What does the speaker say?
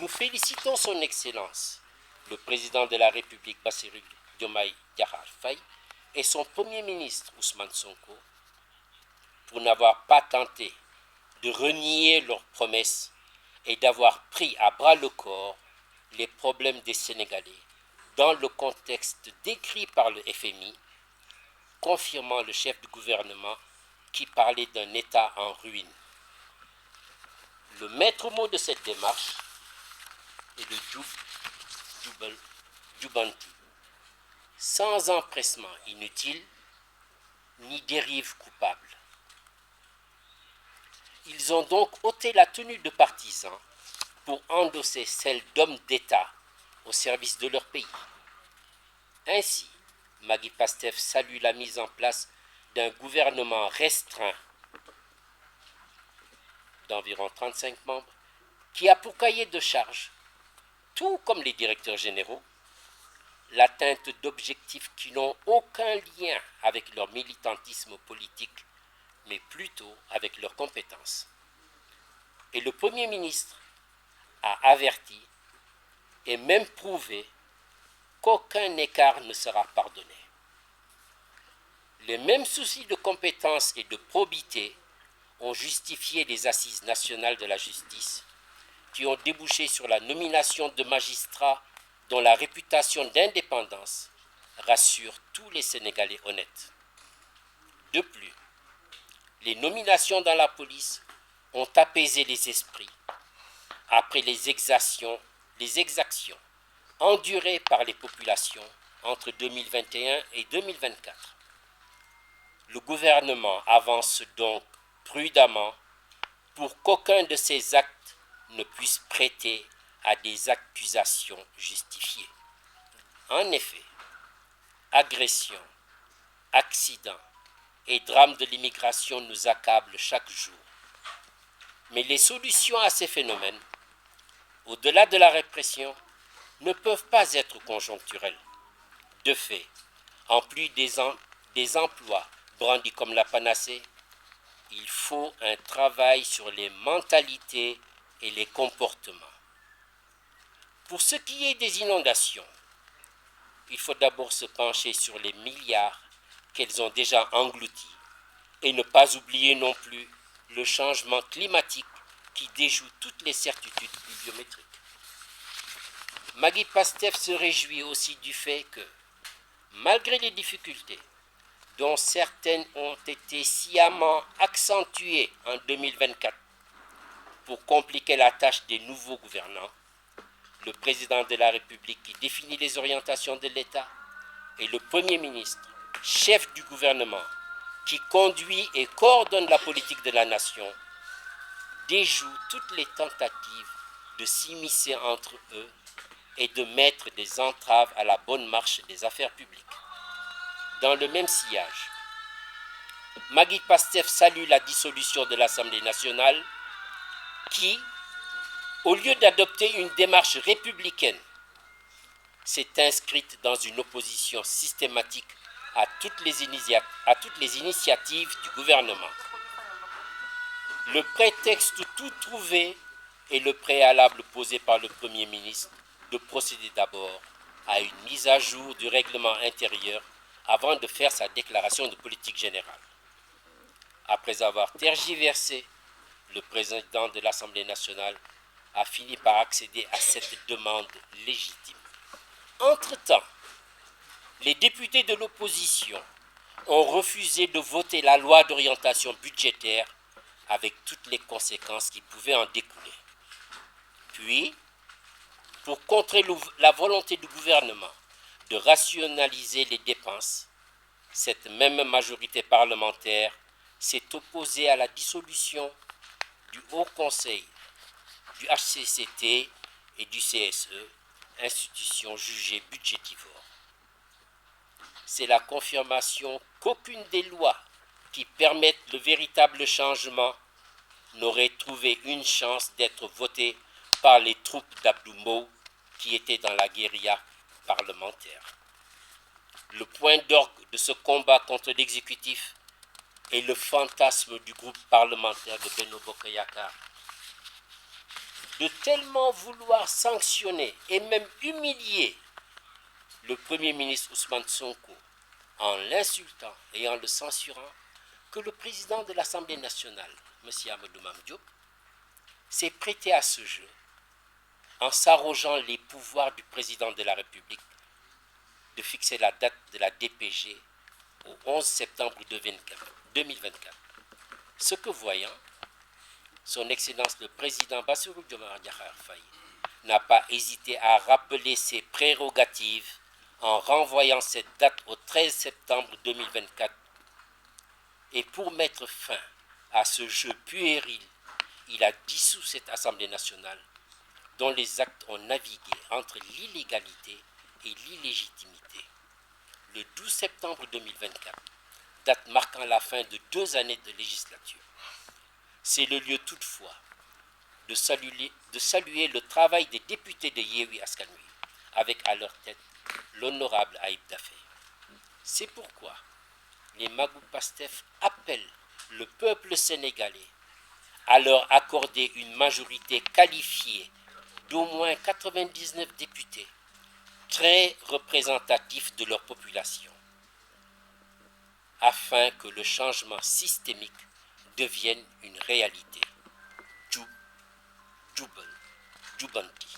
Nous félicitons son Excellence, le président de la République Bassirou Diomaye Diakhar Faye et son Premier ministre Ousmane Sonko pour n'avoir pas tenté de renier leurs promesses et d'avoir pris à bras le corps les problèmes des Sénégalais dans le contexte décrit par le FMI, confirmant le chef du gouvernement qui parlait d'un État en ruine. Le maître mot de cette démarche est le Jubanti, sans empressement inutile ni dérive coupable. Ils ont donc ôté la tenue de partisans pour endosser celle d'hommes d'État au service de leur pays. Ainsi, Magui Pastef salue la mise en place d'un gouvernement restreint d'environ 35 membres qui a pour cahier de charge, tout comme les directeurs généraux, l'atteinte d'objectifs qui n'ont aucun lien avec leur militantisme politique, mais plutôt avec leurs compétences. Et le Premier ministre a averti et même prouvé qu'aucun écart ne sera pardonné. Les mêmes soucis de compétence et de probité ont justifié les assises nationales de la justice qui ont débouché sur la nomination de magistrats dont la réputation d'indépendance rassure tous les Sénégalais honnêtes. De plus, les nominations dans la police ont apaisé les esprits après les exactions endurées par les populations entre 2021 et 2024. Le gouvernement avance donc prudemment pour qu'aucun de ces actes ne puisse prêter à des accusations justifiées. En effet, agressions, accidents et drames de l'immigration nous accablent chaque jour. Mais les solutions à ces phénomènes, au-delà de la répression, ne peuvent pas être conjoncturelles. De fait, en plus des emplois brandis comme la panacée, il faut un travail sur les mentalités et les comportements. Pour ce qui est des inondations, il faut d'abord se pencher sur les milliards qu'elles ont déjà engloutis et ne pas oublier non plus le changement climatique qui déjoue toutes les certitudes pluviométriques. Magui Pastef se réjouit aussi du fait que, malgré les difficultés, dont certaines ont été sciemment accentuées en 2024 pour compliquer la tâche des nouveaux gouvernants, le président de la République qui définit les orientations de l'État et le Premier ministre, chef du gouvernement, qui conduit et coordonne la politique de la nation, déjouent toutes les tentatives de s'immiscer entre eux et de mettre des entraves à la bonne marche des affaires publiques. Dans le même sillage, Magui Pastef salue la dissolution de l'Assemblée nationale qui, au lieu d'adopter une démarche républicaine, s'est inscrite dans une opposition systématique à toutes les initiatives du gouvernement. Le prétexte tout trouvé est le préalable posé par le Premier ministre de procéder d'abord à une mise à jour du règlement intérieur avant de faire sa déclaration de politique générale. Après avoir tergiversé, le président de l'Assemblée nationale a fini par accéder à cette demande légitime. Entre-temps, les députés de l'opposition ont refusé de voter la loi d'orientation budgétaire avec toutes les conséquences qui pouvaient en découler. Puis, pour contrer la volonté du gouvernement de rationaliser les dépenses, cette même majorité parlementaire s'est opposée à la dissolution du Haut Conseil, du HCCT et du CSE, institutions jugées budgétivores. C'est la confirmation qu'aucune des lois qui permettent le véritable changement n'aurait trouvé une chance d'être votée par les troupes d'Abdou Mbow qui étaient dans la guérilla parlementaire. Le point d'orgue de ce combat contre l'exécutif est le fantasme du groupe parlementaire de Benno Bokk Yakaar. de tellement vouloir sanctionner et même humilier le Premier ministre Ousmane Sonko en l'insultant et en le censurant, que le président de l'Assemblée nationale, M. Amadou Mame Diop, s'est prêté à ce jeu en s'arrogeant les pouvoirs du président de la République de fixer la date de la DPG au 11 septembre 2024. Ce que voyant, son Excellence le président Bassirou Diomaye Diakhar Faye n'a pas hésité à rappeler ses prérogatives en renvoyant cette date au 13 septembre 2024. Et pour mettre fin à ce jeu puéril, il a dissous cette Assemblée nationale dont les actes ont navigué entre l'illégalité et l'illégitimité. Le 12 septembre 2024, date marquant la fin de 2 années de législature, c'est le lieu toutefois de saluer le travail des députés de Yewwi Askan Wi, avec à leur tête l'honorable Ayib Daffé. C'est pourquoi les Magou Pastef appellent le peuple sénégalais à leur accorder une majorité qualifiée d'au moins 99 députés, très représentatifs de leur population, afin que le changement systémique devienne une réalité. Jubanti.